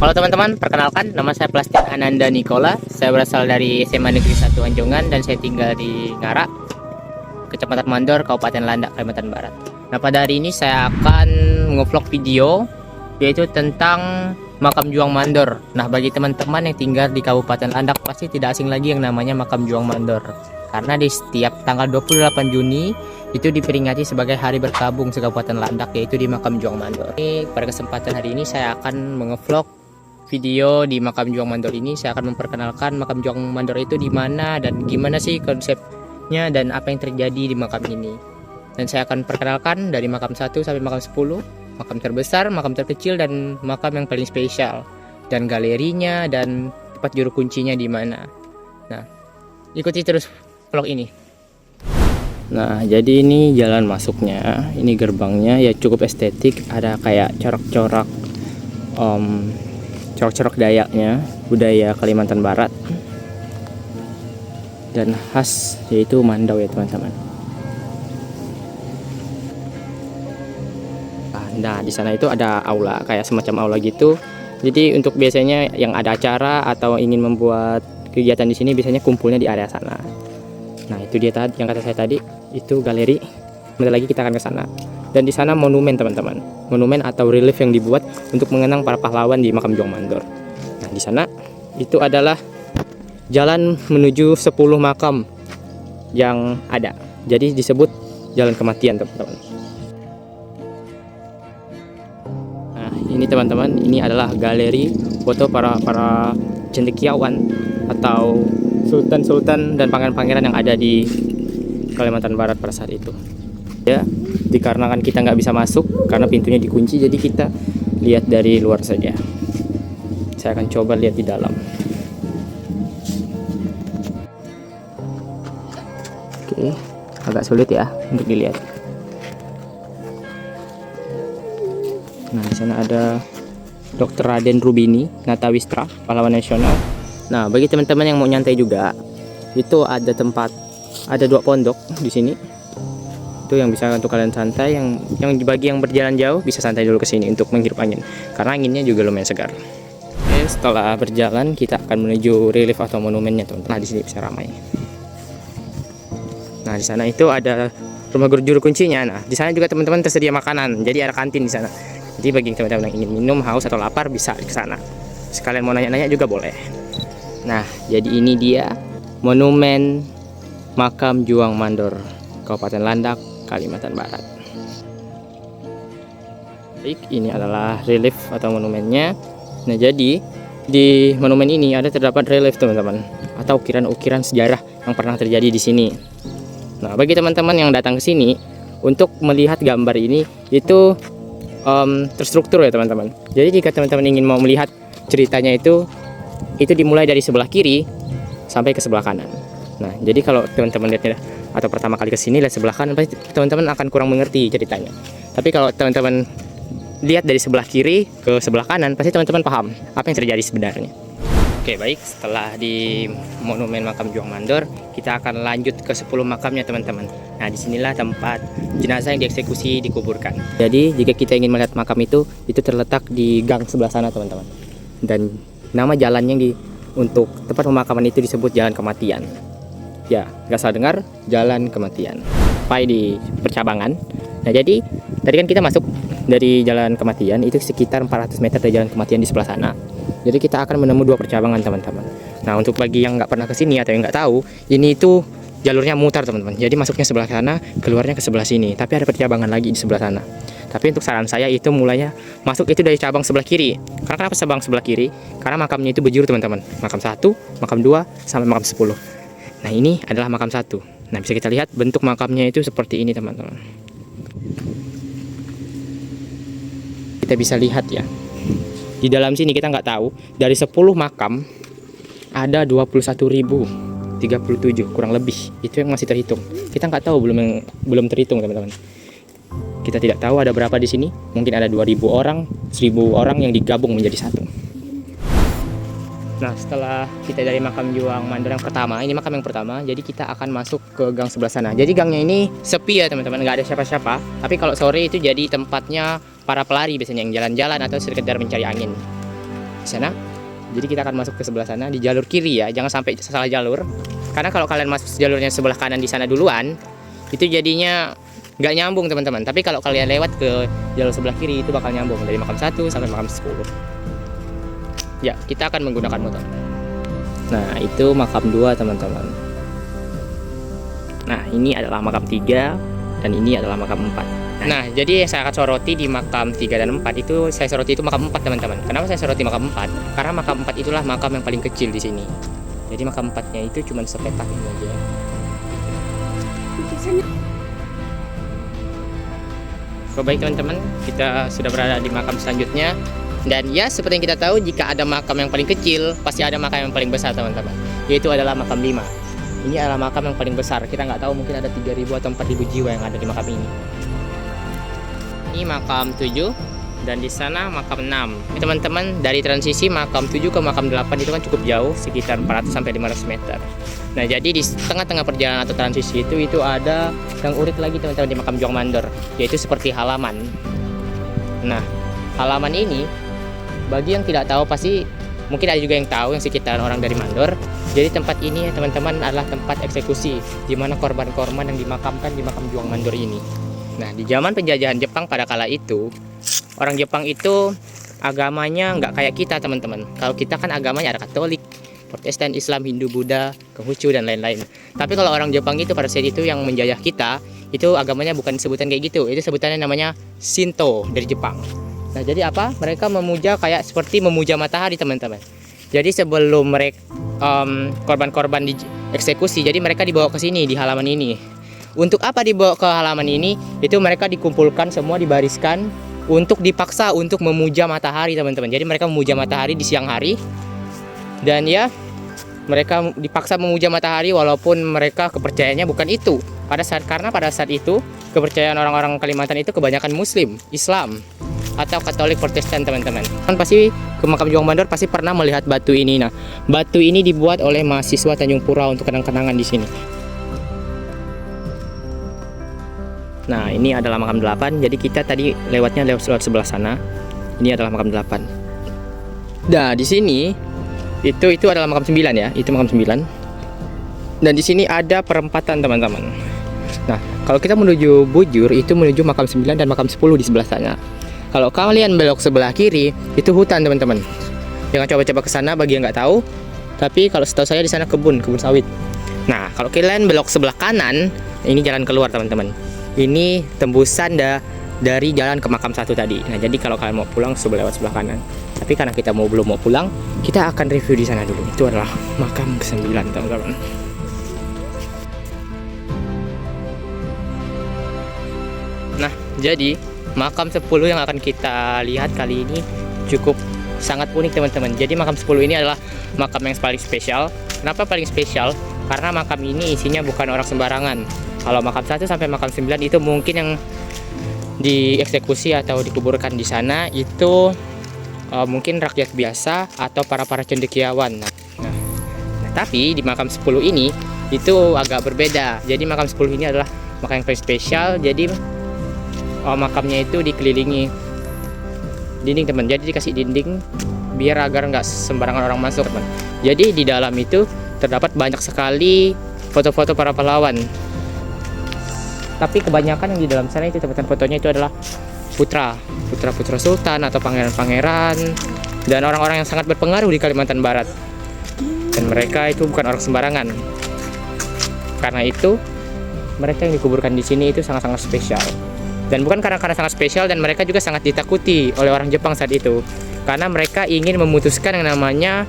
Halo teman-teman, perkenalkan nama saya Plastin Ananda Nikola. Saya berasal dari SMA Negeri 1 Anjongan dan saya tinggal di Ngara, Kecamatan Mandor, Kabupaten Landak, Kalimantan Barat. Nah, pada hari ini saya akan nge-vlog video yaitu tentang Makam Juang Mandor. Nah, bagi teman-teman yang tinggal di Kabupaten Landak pasti tidak asing lagi yang namanya Makam Juang Mandor. Karena di setiap tanggal 28 Juni itu diperingati sebagai hari berkabung se-Kabupaten Landak, yaitu di Makam Juang Mandor. Pada kesempatan hari ini saya akan menge-vlog video di Makam Juang Mandor ini. Saya akan memperkenalkan Makam Juang Mandor itu di mana dan gimana sih konsepnya dan apa yang terjadi di makam ini. Dan saya akan perkenalkan dari makam 1 sampai makam 10, makam terbesar, makam terkecil, dan makam yang paling spesial, dan galerinya dan tempat juru kuncinya di mana. Nah, ikuti terus vlog ini. Nah, jadi ini jalan masuknya, ini gerbangnya ya cukup estetik, ada kayak corak-corak corak-corak Dayaknya, budaya Kalimantan Barat, dan khas yaitu Mandau ya teman-teman. Nah, di sana itu ada aula, kayak semacam aula gitu. Jadi untuk biasanya yang ada acara atau ingin membuat kegiatan di sini biasanya kumpulnya di area sana. Nah, itu dia tadi yang kata saya tadi, itu galeri. Bentar lagi kita akan ke sana. Dan di sana monumen teman-teman, monumen atau relief yang dibuat untuk mengenang para pahlawan di Makam Juang Mandor. Nah, di sana itu adalah jalan menuju 10 makam yang ada. Jadi disebut jalan kematian teman-teman. Nah, ini teman-teman, ini adalah galeri foto para cendekiawan atau sultan-sultan dan pangeran-pangeran yang ada di Kalimantan Barat pada saat itu. Ya, dikarenakan kita nggak bisa masuk karena pintunya dikunci, jadi kita lihat dari luar saja. Saya akan coba lihat di dalam. Oke, agak sulit ya untuk dilihat. Nah, di sana ada Dr. Raden Rubini Natawistra, pahlawan nasional. Nah, bagi teman-teman yang mau nyantai juga, itu ada ada 2 pondok di sini. Itu yang bisa untuk kalian santai, yang bagi yang berjalan jauh bisa santai dulu ke sini untuk menghirup angin karena anginnya juga lumayan segar. Oke, setelah berjalan kita akan menuju relief atau monumennya teman-teman. Nah, di sini bisa ramai. Nah, di sana itu ada rumah guru juru kuncinya. Nah, di sana juga teman-teman tersedia makanan. Jadi ada kantin di sana. Jadi bagi teman-teman yang ingin minum, haus atau lapar bisa ke sana. Sekalian mau nanya-nanya juga boleh. Nah, jadi ini dia monumen Makam Juang Mandor, Kabupaten Landak, Kalimantan Barat. Baik, ini adalah relief atau monumennya. Nah, jadi di monumen ini terdapat relief teman-teman, atau ukiran-ukiran sejarah yang pernah terjadi di sini. Nah, bagi teman-teman yang datang ke sini untuk melihat gambar ini itu terstruktur ya teman-teman. Jadi jika teman-teman ingin mau melihat ceritanya itu dimulai dari sebelah kiri sampai ke sebelah kanan. Nah, jadi kalau teman-teman lihatnya atau pertama kali ke sini lihat sebelah kanan, pasti teman-teman akan kurang mengerti ceritanya. Tapi kalau teman-teman lihat dari sebelah kiri ke sebelah kanan, pasti teman-teman paham apa yang terjadi sebenarnya. Oke, baik, setelah di monumen Makam Juang Mandor, kita akan lanjut ke 10 makamnya teman-teman. Nah, disinilah tempat jenazah yang dieksekusi dikuburkan. Jadi jika kita ingin melihat makam itu terletak di gang sebelah sana teman-teman. Dan nama jalannya untuk tempat pemakaman itu disebut Jalan Kematian. Ya, nggak salah dengar, Jalan Kematian. Pai di percabangan. Nah, jadi tadi kan kita masuk dari Jalan Kematian itu sekitar 400 meter dari Jalan Kematian di sebelah sana. Jadi kita akan menemui 2 percabangan teman-teman. Nah, untuk bagi yang nggak pernah kesini atau yang nggak tahu, ini itu jalurnya mutar teman-teman. Jadi masuknya sebelah sana, keluarnya ke sebelah sini. Tapi ada percabangan lagi di sebelah sana. Tapi untuk saran saya itu mulainya masuk itu dari cabang sebelah kiri. Karena kenapa cabang sebelah kiri? Karena makamnya itu berjuru teman-teman. Makam 1, makam 2, sampai makam 10. Nah, ini adalah makam 1. Nah, bisa kita lihat bentuk makamnya itu seperti ini teman-teman. Kita bisa lihat ya. Di dalam sini kita nggak tahu, dari 10 makam ada 21.037 kurang lebih. Itu yang masih terhitung. Kita nggak tahu, belum terhitung teman-teman. Kita tidak tahu ada berapa di sini. Mungkin ada 2.000 orang, 1.000 orang yang digabung menjadi satu. Nah, setelah kita dari Makam Juang Mandor yang pertama, ini makam yang pertama, jadi kita akan masuk ke gang sebelah sana. Jadi gangnya ini sepi ya teman-teman, nggak ada siapa-siapa. Tapi kalau sore itu jadi tempatnya para pelari biasanya yang jalan-jalan atau sekedar mencari angin. di sana. Jadi kita akan masuk ke sebelah sana di jalur kiri ya, jangan sampai salah jalur. Karena kalau kalian masuk jalurnya sebelah kanan di sana duluan, itu jadinya nggak nyambung teman-teman. Tapi kalau kalian lewat ke jalur sebelah kiri itu bakal nyambung dari makam 1 sampai makam 10. Ya, kita akan menggunakan motor. Nah, itu makam 2 teman-teman. Nah, ini adalah makam 3 dan ini adalah makam 4. Nah, jadi yang saya akan soroti di makam 3 dan 4 itu, saya soroti itu makam 4 teman-teman. Kenapa saya soroti makam 4? Karena makam 4 itulah makam yang paling kecil di sini. Jadi makam 4-nya itu cuma sepetak ini aja. Oh, baik teman-teman, kita sudah berada di makam selanjutnya. Dan ya, seperti yang kita tahu, jika ada makam yang paling kecil, pasti ada makam yang paling besar teman-teman. Yaitu adalah makam 5. Ini adalah makam yang paling besar. Kita nggak tahu, mungkin ada 3.000 atau 4.000 jiwa yang ada di makam ini. Ini makam 7 dan di sana makam 6. Teman-teman, dari transisi makam 7 ke makam 8 itu kan cukup jauh, sekitar 400 sampai 500 meter. Nah, jadi di tengah-tengah perjalanan atau transisi itu ada yang unik lagi teman-teman di makam Juang Mandor, yaitu seperti halaman. Nah, halaman ini bagi yang tidak tahu pasti mungkin ada juga yang tahu, yang sekitaran orang dari Mandor. Jadi tempat ini ya teman-teman adalah tempat eksekusi di mana korban-korban yang dimakamkan di makam Juang Mandor ini. Nah, di zaman penjajahan Jepang pada kala itu, orang Jepang itu agamanya nggak kayak kita teman-teman. Kalau kita kan agamanya ada Katolik, Protestan, Islam, Hindu, Buddha, Konghucu dan lain-lain. Tapi kalau orang Jepang itu pada saat itu yang menjajah kita, itu agamanya bukan sebutan kayak gitu. Itu sebutannya namanya Shinto dari Jepang. Nah, jadi apa? Mereka memuja kayak seperti memuja matahari teman-teman. Jadi sebelum mereka korban-korban dieksekusi, jadi mereka dibawa ke sini di halaman ini. Untuk apa dibawa ke halaman ini? Itu mereka dikumpulkan semua, dibariskan untuk dipaksa untuk memuja matahari teman-teman. Jadi mereka memuja matahari di siang hari. Dan ya, mereka dipaksa memuja matahari walaupun mereka kepercayaannya bukan itu. Karena pada saat itu kepercayaan orang-orang Kalimantan itu kebanyakan Muslim, Islam, atau Katolik, Protestan teman-teman. Kan pasti ke makam Juang Mandor pasti pernah melihat batu ini. Nah, batu ini dibuat oleh mahasiswa Tanjung Pura untuk kenang-kenangan di sini. Nah, ini adalah makam 8. Jadi kita tadi lewatnya lewat sebelah sana. Ini adalah makam 8. Nah, di sini itu adalah makam 9 ya. Itu makam 9. Dan di sini ada perempatan teman-teman. Nah, kalau kita menuju Bujur itu menuju makam 9 dan makam 10 di sebelah sana. Kalau kalian belok sebelah kiri itu hutan teman-teman. Jangan coba-coba ke sana bagi yang nggak tahu. Tapi kalau setahu saya di sana kebun sawit. Nah, kalau kalian belok sebelah kanan, ini jalan keluar teman-teman. Ini tembusan dari jalan ke makam 1 tadi. Nah, jadi kalau kalian mau pulang lewat sebelah kanan. Tapi karena kita belum mau pulang, kita akan review di sana dulu. Itu adalah makam ke-9 teman-teman. Nah, jadi makam 10 yang akan kita lihat kali ini cukup sangat unik teman-teman. Jadi makam 10 ini adalah makam yang paling spesial. Kenapa paling spesial? Karena makam ini isinya bukan orang sembarangan. Kalau makam 1 sampai makam 9 itu mungkin yang dieksekusi atau dikuburkan di sana itu mungkin rakyat biasa atau para cendekiawan. Nah, tapi di makam 10 ini itu agak berbeda. Jadi makam 10 ini adalah makam yang paling spesial. Jadi makamnya itu dikelilingi dinding teman. Jadi dikasih dinding biar agar nggak sembarangan orang masuk teman. Jadi di dalam itu terdapat banyak sekali foto-foto para pahlawan. Tapi kebanyakan yang di dalam sana itu teman-teman fotonya itu adalah putra sultan atau pangeran-pangeran dan orang-orang yang sangat berpengaruh di Kalimantan Barat. Dan mereka itu bukan orang sembarangan. Karena itu mereka yang dikuburkan di sini itu sangat-sangat spesial. Dan bukan karena sangat spesial, dan mereka juga sangat ditakuti oleh orang Jepang saat itu. Karena mereka ingin memutuskan yang namanya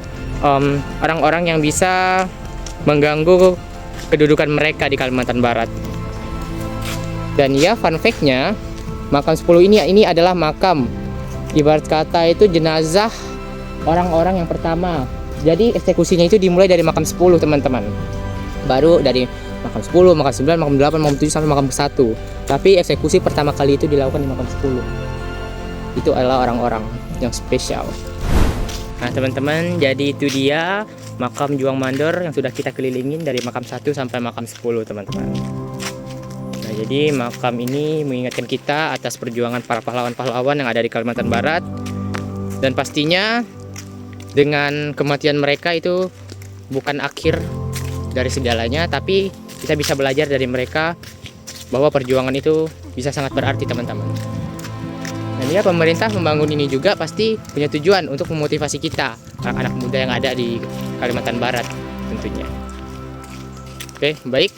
orang-orang yang bisa mengganggu kedudukan mereka di Kalimantan Barat. Dan ya, fun fact-nya, makam 10 ini adalah makam, ibarat kata itu jenazah orang-orang yang pertama. Jadi eksekusinya itu dimulai dari makam 10 teman-teman. Baru dari makam 10, makam 9, makam 8, makam 7 sampai makam 1. Tapi eksekusi pertama kali itu dilakukan di makam 10. Itu adalah orang-orang yang spesial. Nah teman-teman, jadi itu dia makam Juang Mandor yang sudah kita kelilingin dari makam 1 sampai makam 10 teman-teman. Nah, jadi makam ini mengingatkan kita atas perjuangan para pahlawan-pahlawan yang ada di Kalimantan Barat. Dan pastinya dengan kematian mereka itu bukan akhir dari segalanya, tapi kita bisa belajar dari mereka bahwa perjuangan itu bisa sangat berarti, teman-teman. Dan ya, pemerintah membangun ini juga pasti punya tujuan untuk memotivasi kita, anak-anak muda yang ada di Kalimantan Barat tentunya. Oke, baik.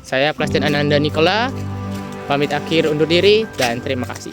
Saya Plastin Ananda Nikola, pamit akhir undur diri dan terima kasih.